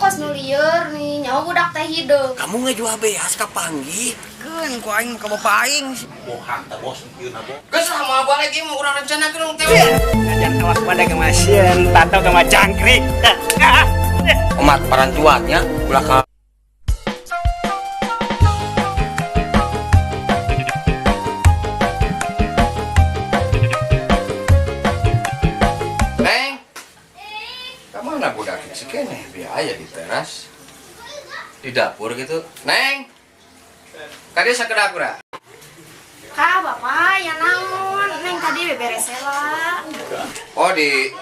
kos nu lieur nih nyawa budak teh hideung. Kamu ngejual beas ka Panggi? Keun ku aing ka bapak aing. Bohang ta bos ieu na bos. Geus lah moal balik ieu mah urang rencanakeun teh. Ngajar awas pada ke masieun, tato ke cangkrik. Umat parantuannya ulah ka Neng. Ka mana budak sekeneh biaya di teras? Di dapur gitu. Neng. Kade sa ke dapur ah? Kak bapak ya naon neng tadi beberes heula. Oh di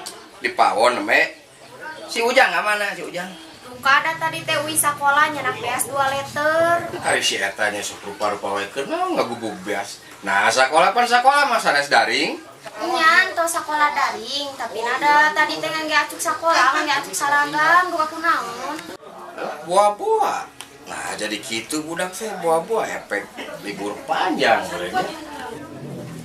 pawon me. Si Ujang mana si Ujang? Luka ada tadi teh ui sakola nyenak beas 2 liter. Ari si eta nya sok rupa-rupa we keur ngagubug beas. Nah, sakola mah sanes daring. Nyan tuh sekolah daring tapi nada tadi teh ngangge acuk sakola ngangge acuk saragam buka kunaon. Buah-buah. Nah, jadi gitu budak saya buah-buah efek libur panjang mereka.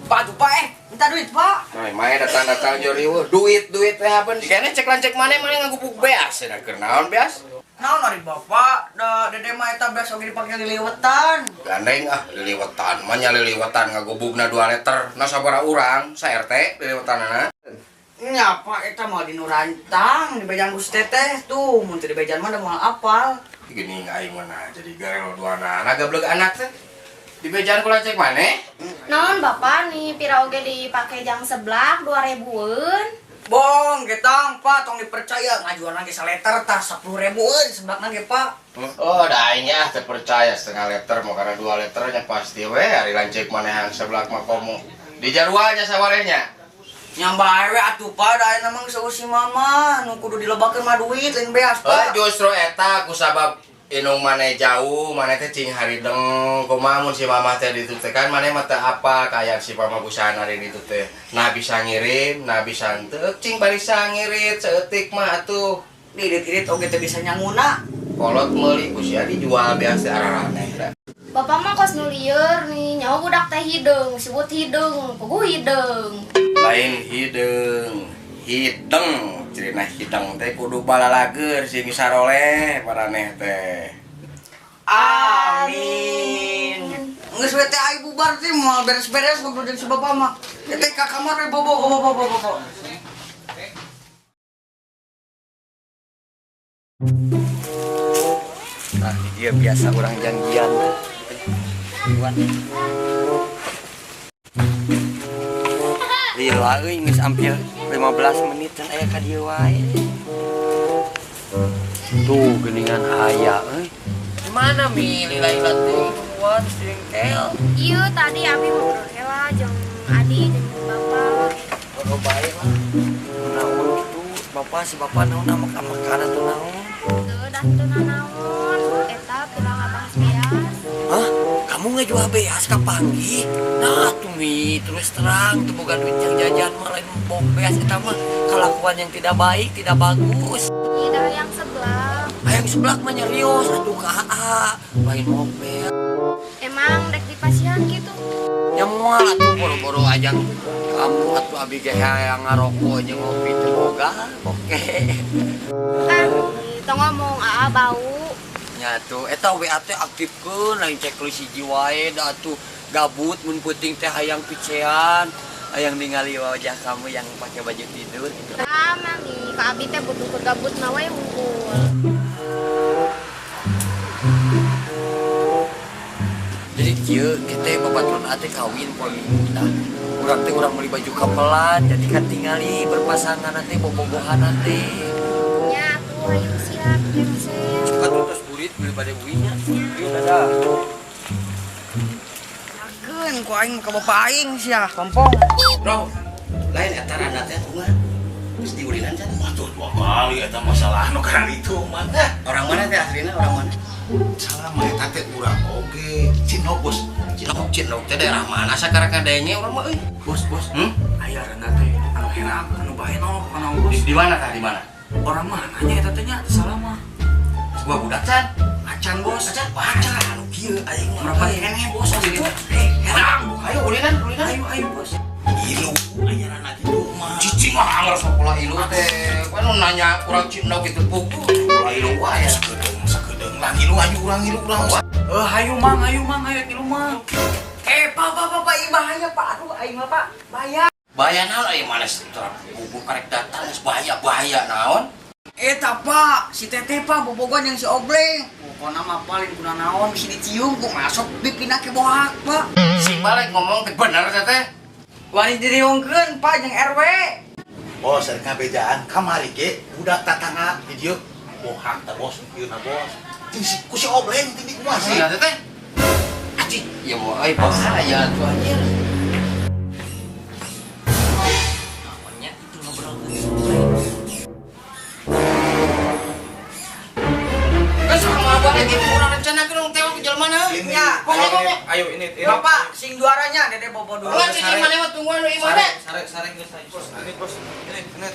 Pak tuh pak minta duit pak. Nah, main datang-datang joriwo duit teh apa kene cek lancek mana ngagubug beas cenah keur naon beas? Naon ari bapak da dede mah eta beas oge dipake liliwetan. Gandeng liliwetan mah nya liliwetan ngagubugna 2 liter. Na sabaraha urang sa RT liliwetanana? Nya pak eta mah di Nurantang di bejan Gusti teh tuh mun teu di bejan mah da moal apal. Gini aing mana jadi garel duana nagableug anak teh. Di bejan kula cek maneh? Naon bapak nih pira oge dipake jang seblak 2000-eun. Bong getang pak tong dipercaya ngajuan lagi 1 liter tah 10.000-eun sebelakna ge pak. Oh, da aing nya teu percaya 1/2 liter mau karena 2 liternya pasti we ari lancik manehan seblak mah komo. Di jarwanya sawarehnya. Nyambae we atuh pak da ayeuna mah geus si mama nu kudu dilebakeun mah duit lain beas pak. Justru eta kusabab inung maneh jauh, maneh teh cing harideng kumaha mun si mama teh ditu teh kan maneh mah teu apa kayak si mama busahan ari ditu teh. Nah bisa ngirim, nah bisa henteu cing barisa ngirit saeutik mah atuh. Irit-irit oge teh bisa nyanguna. Kolot meuli ku sia dijual biasa araraneh da. Bapak mah kos nu lieur nih nyawa budak teh hideung disebut hideung puguh hideung. Lain hideng cirina hideng teh kudu balalager sing saroleh paraneh teh. Amin. Geus we teh ai bubar teh moal beres-beres kudu jeung si bapak mah. Teh ka kamar we bobo. Nah, dia biasa orang janjian. Dia wae geus hampir 15 menit dan aya ka dieu wae. Tuh geuningan aya euy. Gimana Mi lila-lila teh buat jengkel? Iya tadi abi ngobrol heula jeung Adi jeung bapak. Oh bae lah. Naon kitu? Si bapak naon makan atuh naon? Teu dah teu nanaon eta pira ngabahas beas. Hah? Kamu ngejual beas ka Panggi? Nah tuh Mi, terus terang tuh boga duit yang jajan mah lain bong beas eta mah kelakuan yang tidak baik, tidak bagus. Tidak yang sebelah. Yang sebelah mah nyerios atuh ka AA, lain mobil. Emang dek di pasien gitu. Ya moal atuh boro-boro ajang kamu atuh abi ge hayang ngarokok jeung ngopi teh boga. Oke. Tong ngomong AA bau. Nya tuh eta WA teh aktifkeun lain checklist hiji wae da atuh gabut mun peuting teh hayang picean, hayang ningali wajah kamu yang pakai baju tidur gitu. Sama nih, Kak Abi teh butuh kegabut na we unggul. Jadi kieu kita babaturan ate kawin poe minggu tah. Urang teh urang meuli baju kapelan, jadi kan tingali berpasangan nanti bobogohan nanti. Ya tuh ayo siap resep. Kan terus burit beli pada buinya. Ieu dadah. Keun ku aing ka bapak aing sia pompong. Bro, lain eta randa teh kumaha? Geus diulinan can? Atuh 2 kali eta masalah nu karang itu mah. Orang mana teh aslina orang mana? Salah mah eta teh urang oge. Cinok bos. Cinok teh daerah mana sakarang kadenge urang mah euy? Bos. Aya randa teh anu herak anu bae no kana bos. Di mana tah di mana? Orang mana nya eta teh nya salah mah. Sebuah budak can? Acan bos. Acan anu kieu aing mah. Berapa keneh bos asli teh. Herang. Ayo ulinan. Ayo bos. Ilu aya randa kitu mah. Cici mah anggar sapola ilu teh. Kan nanya kurang cinok kitu pukul. Sapola ilu wae. Urang ngilu aju urang ngilu urang. Hayu mang, ayo ngilu mang. Pak, ini bahaya Pak. Aduh, aing mah Pak, bahaya. Bahaya naon aya mana bubuk karek datang geus bahaya naon? Eta Pak, si Teteh Pak, bobogan yang si Obleng. Pokoknya mah paling kuna naon bisa dicium, kok masuk dipindah ke bohak Pak. Si balik ngomong teh bener Teteh. Wani diriungkeun Pak jeung RW. Bos, ada kabejaan kamari ge budak tatangga video bohak ta bos, ieu na bos. Ting si ku si Obleng ting di kumaha sih? Iya Teteh. Aji, ya mau bahaya tuh anjir. Namanya itu ngobrol sama abah lagi kurang rencana ke dong tewak ke jalan mana? Ya, Ayo ini. Bapak sing juaranya Dede bobo dulu. Lah sini mana mah tungguan lu ibadah. Sare geus aja. Bos, ini bos. Ini.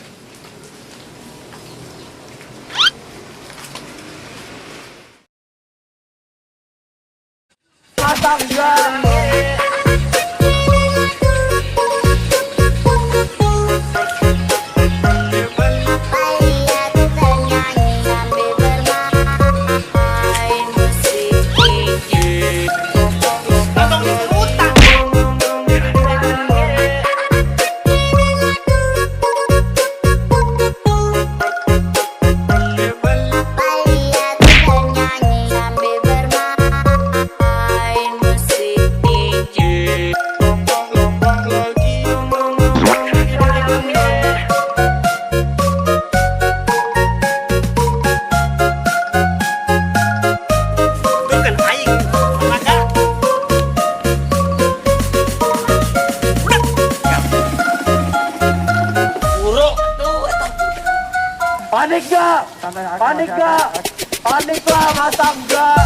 Panik lah, masa enggak?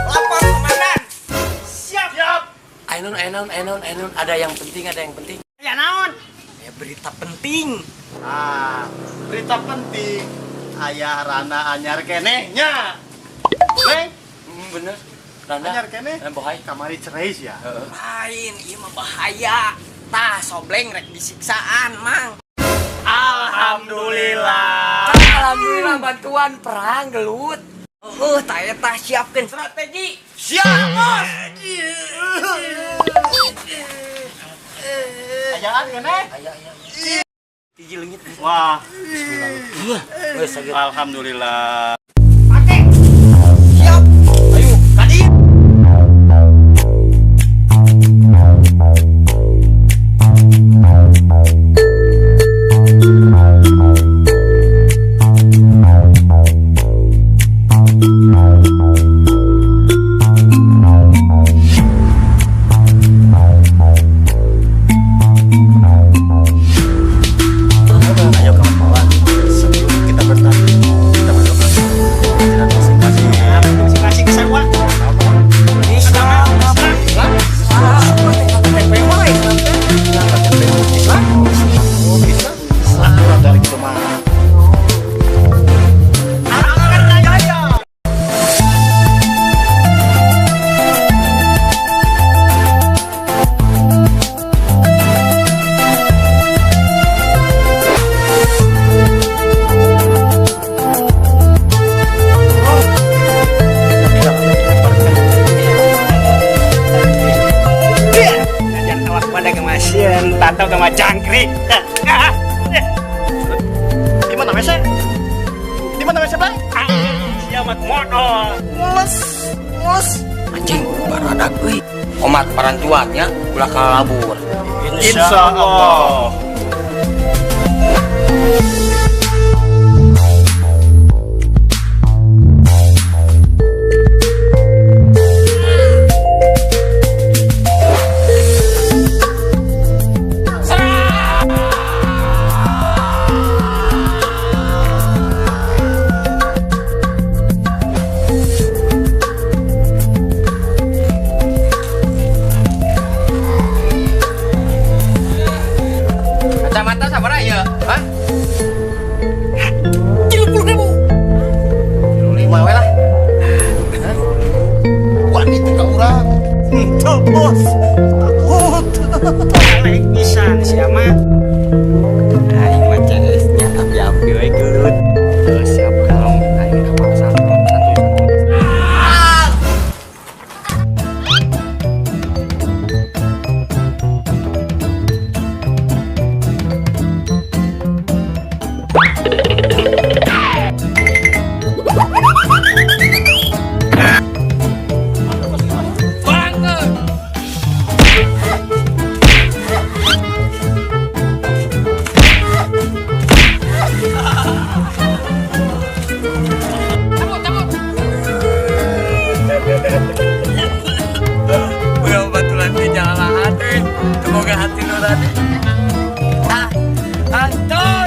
Lapor komandan. Siap. Ainon, ada yang penting. Ya naon? Ya berita penting. Berita penting. Ayah Rana anyar kenehnya. Neng, Bener. Randa. anyar keneh. Bohai. Kamari cerai sih ya. Lain, ieu mah bahaya. Tah Sobleng rek disiksaan, Mang. Alhamdulillah. Alhamdulillah bantuan perang gelut. Ta eta siapkeun strategi. Siap, Bos. Ayaan keneh. Tiji leungit. Wah, Geus saged. alhamdulillah. Pakai. Siap. Ayo, kadi. Ayo kawan-kawan, sebelum kita bertanding, kita berdoa. Dengan masing-masing kesewa. Islam dari kemana? Jangan awas pada kemasian, tato sama jangkrik. Di mana WC? Di mana WC, Bang? Siamat motor. Anjing, baradak euy. Omat parantuannya ulah kalabur. Insya Allah. Kacamata sabaraha ieu? Hah? 30.000. 5 we lah. Wanita ke urang. Tuh bos, takut. Naik pisan siapa? Aing mah ceusnya api-api we gelut. Siap kalong aing jangan hati. Semoga hati nurani. Ah, Anto.